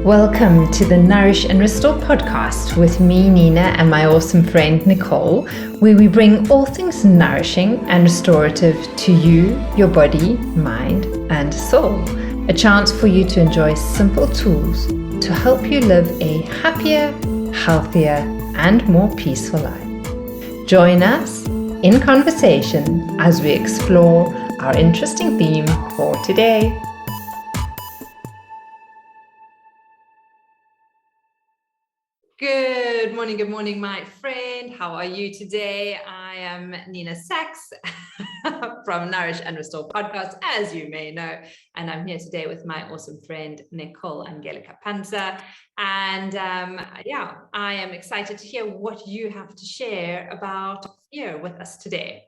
Welcome to the Nourish and Restore podcast with me, Nina, and my awesome friend, Nicole, where we bring all things nourishing and restorative to you, your body, mind, and soul. A chance for you to enjoy simple tools to help you live a happier, healthier, and more peaceful life. Join us in conversation as we explore our interesting theme for today. Good morning, my friend. How are you today? I am Nina Sachs from Nourish and Restore podcast, as you may know, and I'm here today with my awesome friend Nicole, Angelika, Panzer. And I am excited to hear what you have to share about fear with us today.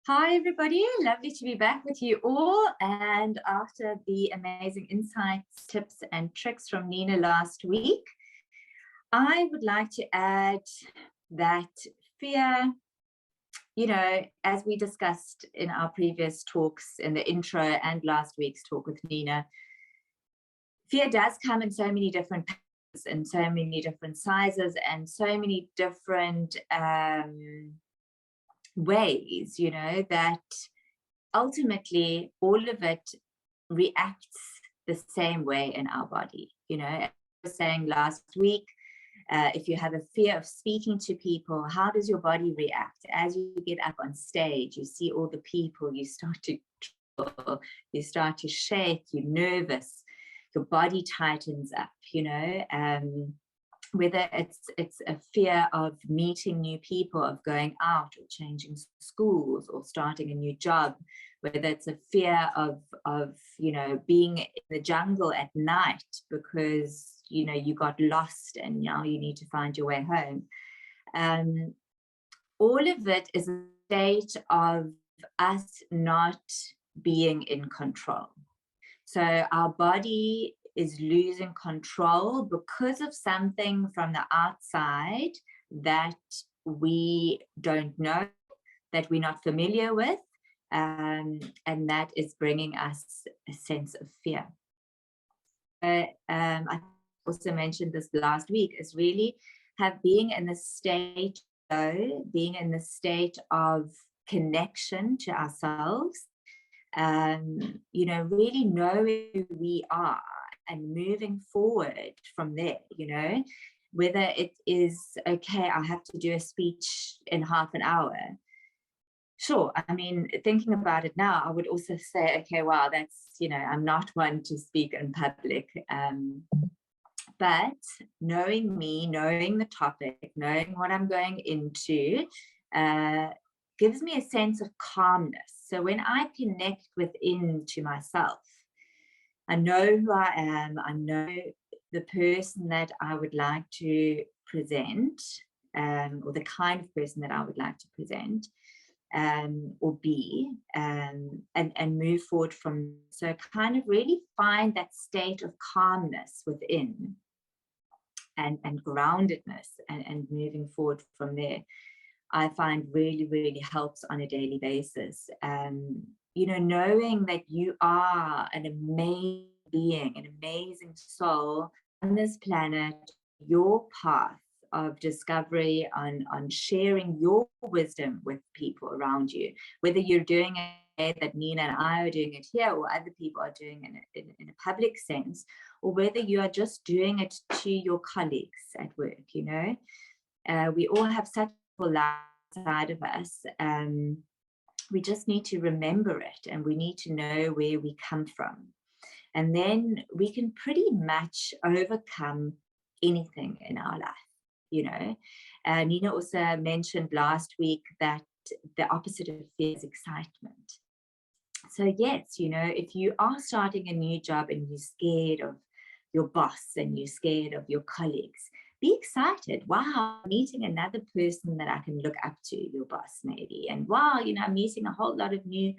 Hi, everybody. Lovely to be back with you all. And after the amazing insights, tips, and tricks from Nina last week, I would like to add that fear, as we discussed in our previous talks in the intro and last week's talk with Nina, fear does come in so many different patterns and so many different sizes and so many different ways, that ultimately all of it reacts the same way in our body. As I was saying last week, if you have a fear of speaking to people, how does your body react? As you get up on stage, you see all the people, you start to tremble, you start to shake, you're nervous, your body tightens up, whether it's a fear of meeting new people, of going out or changing schools or starting a new job, whether it's a fear of being in the jungle at night because you got lost and now you need to find your way home. All of it is a state of us not being in control. So our body is losing control because of something from the outside that we don't know, that we're not familiar with, and that is bringing us a sense of fear. I also mentioned this last week, is really being in the state of connection to ourselves, really knowing who we are and moving forward from there, whether it is, okay, I have to do a speech in half an hour. Sure. I mean, thinking about it now, I would also say, okay, wow, that's, I'm not one to speak in public. But knowing me, knowing the topic, knowing what I'm going into, gives me a sense of calmness. So when I connect within to myself, I know who I am, I know the person that I would like to present, or the kind of person that I would like to present, or be, and move forward from. So kind of really find that state of calmness within and groundedness and moving forward from there, I find really, really helps on a daily basis. Knowing that you are an amazing being, an amazing soul on this planet, your path of discovery on sharing your wisdom with people around you, whether you're doing it that Nina and I are doing it here, or other people are doing it in a public sense, or whether you are just doing it to your colleagues at work. We all have such a life inside of us. We just need to remember it, and we need to know where we come from. And then we can pretty much overcome anything in our life, Nina also mentioned last week that the opposite of fear is excitement. So yes, if you are starting a new job and you're scared of your boss and you're scared of your colleagues, be excited. Wow, I'm meeting another person that I can look up to, your boss maybe. And wow, I'm meeting a whole lot of new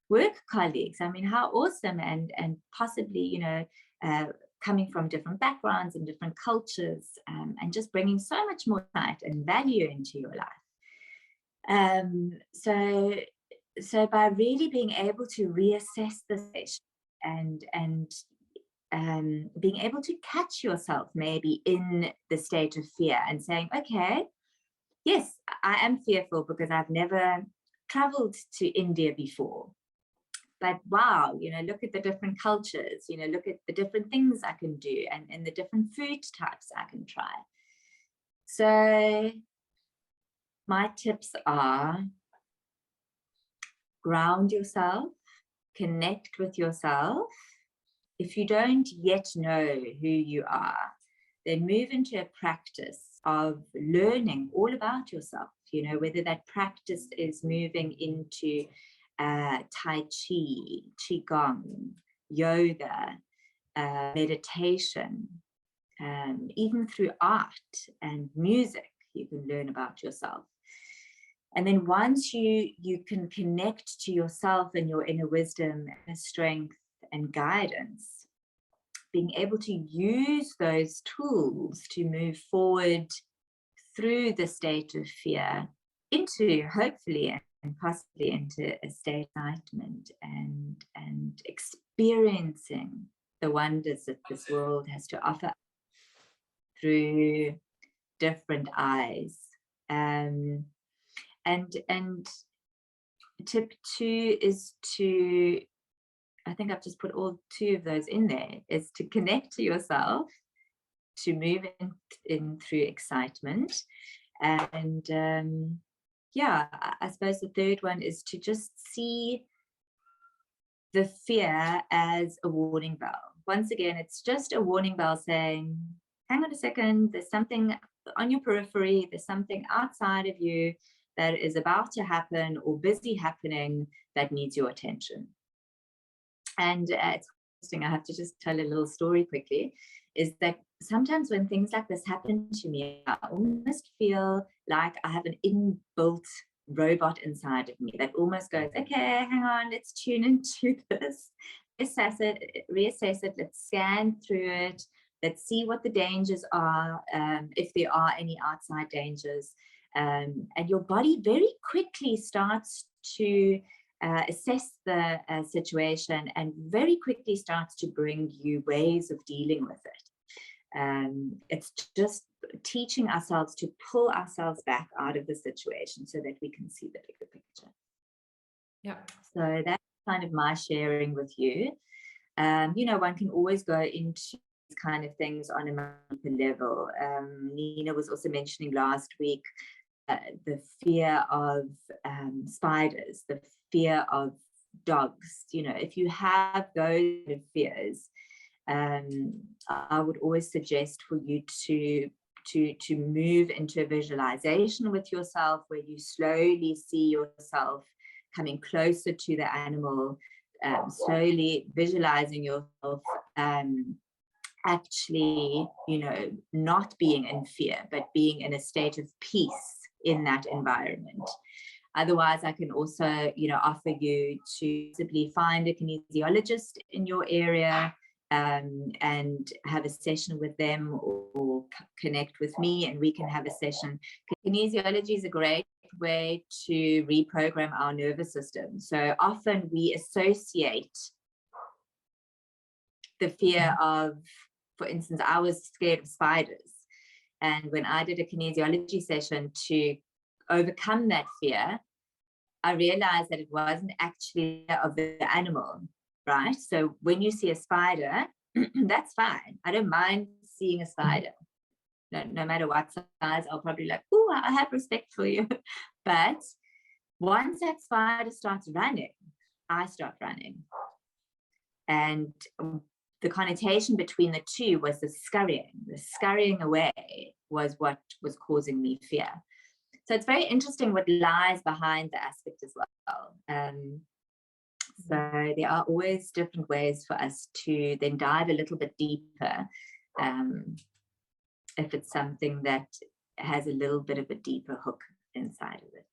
work colleagues. I mean, how awesome. And possibly, coming from different backgrounds and different cultures, and just bringing so much more light and value into your life. So by really being able to reassess the situation and being able to catch yourself maybe in the state of fear and saying, okay, yes, I am fearful because I've never traveled to India before. But wow, look at the different cultures, look at the different things I can do and the different food types I can try. So my tips are: ground yourself, connect with yourself. If you don't yet know who you are, then move into a practice of learning all about yourself, whether that practice is moving into Tai Chi, Qigong, yoga, meditation, even through art and music, you can learn about yourself. And then once you can connect to yourself and your inner wisdom and strength and guidance, being able to use those tools to move forward through the state of fear into, hopefully, and possibly into a state of enlightenment and experiencing the wonders that this world has to offer through different eyes. And tip 2 is to, I think I've just put all 2 of those in there, is to connect to yourself, to move in through excitement. And I suppose the third one is to just see the fear as a warning bell. Once again, it's just a warning bell saying, hang on a second, there's something on your periphery, there's something outside of you that is about to happen or busy happening that needs your attention. And it's interesting, I have to just tell a little story quickly, is that sometimes when things like this happen to me, I almost feel like I have an inbuilt robot inside of me that almost goes, okay, hang on, let's tune into this, reassess it, let's scan through it, let's see what the dangers are, if there are any outside dangers. And your body very quickly starts to assess the situation and very quickly starts to bring you ways of dealing with it. It's just teaching ourselves to pull ourselves back out of the situation so that we can see the bigger picture. Yeah. So that's kind of my sharing with you. One can always go into these kind of things on a deeper level. Nina was also mentioning last week the fear of spiders, the fear of dogs. If you have those fears, I would always suggest for you to move into a visualization with yourself where you slowly see yourself coming closer to the animal, slowly visualizing yourself actually, not being in fear, but being in a state of peace in that environment. Otherwise, I can also, offer you to simply find a kinesiologist in your area and have a session with them, or connect with me and we can have a session. Kinesiology is a great way to reprogram our nervous system. So often we associate the fear of, for instance, I was scared of spiders. And when I did a kinesiology session to overcome that fear, I realized that it wasn't actually of the animal, right? So when you see a spider, that's fine. I don't mind seeing a spider. No matter what size, I'll probably like, oh, I have respect for you. But once that spider starts running, I start running. And the connotation between the two was the scurrying away was what was causing me fear. So it's very interesting what lies behind the aspect as well. So there are always different ways for us to then dive a little bit deeper, if it's something that has a little bit of a deeper hook inside of it.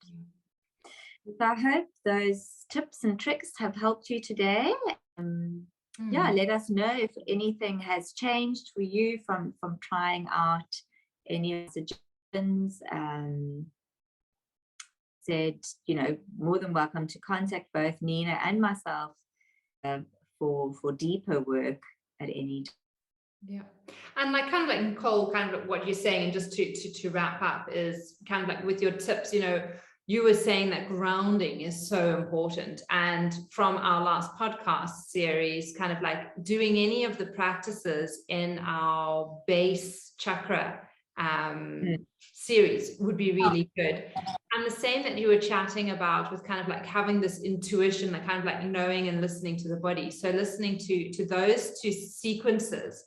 So I hope those tips and tricks have helped you today. Let us know if anything has changed for you from trying out any suggestions. Said, more than welcome to contact both Nina and myself for deeper work at any time. Yeah. And like kind of like Nicole, kind of what you're saying, and just to wrap up, is kind of like with your tips, you were saying that grounding is so important. And from our last podcast series, kind of like doing any of the practices in our base chakra series would be really good. And the same that you were chatting about with kind of like having this intuition, like kind of like knowing and listening to the body. So listening to those two sequences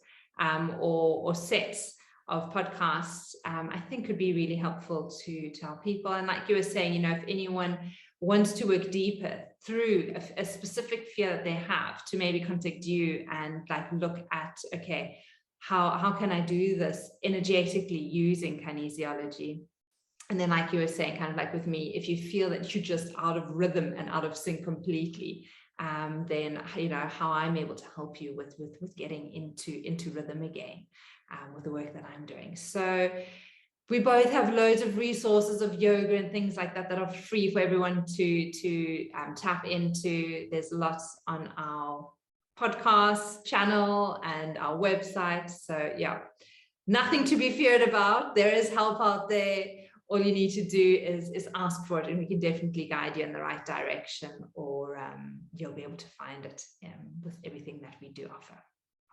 or sets of podcasts, I think could be really helpful to our people. And like you were saying, if anyone wants to work deeper through a specific fear that they have, to maybe contact you and like look at, okay, how can I do this energetically using kinesiology? And then like you were saying, kind of like with me, if you feel that you're just out of rhythm and out of sync completely, then how I'm able to help you with getting into rhythm again, with the work that I'm doing. So we both have loads of resources of yoga and things like that are free for everyone to tap into. There's lots on our podcast channel and our website. So yeah, nothing to be feared about. There is help out there. All you need to do is ask for it, and we can definitely guide you in the right direction, or you'll be able to find it with everything that we do offer.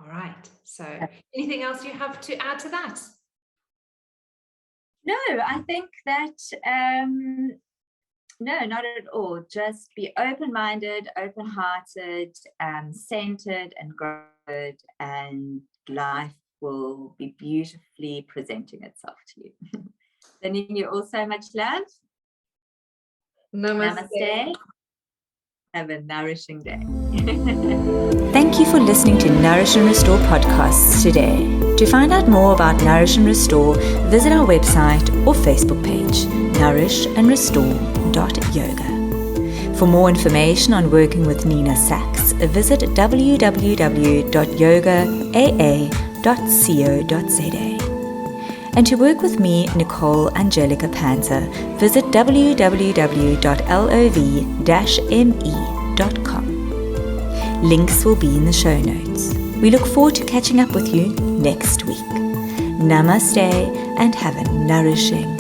All right. So anything else you have to add to that? No, I think that, no, not at all. Just be open-minded, open-hearted, centered and grounded, and life will be beautifully presenting itself to you. Sending you all so much love. Namaste. Namaste. Have a nourishing day. Thank you for listening to Nourish and Restore podcasts today. To find out more about Nourish and Restore, visit our website or Facebook page, nourishandrestore.yoga. For more information on working with Nina Sachs, visit www.yogaa.co.za. And to work with me, Nicole Angelika Panzer, visit www.lov-me.com. Links will be in the show notes. We look forward to catching up with you next week. Namaste and have a nourishing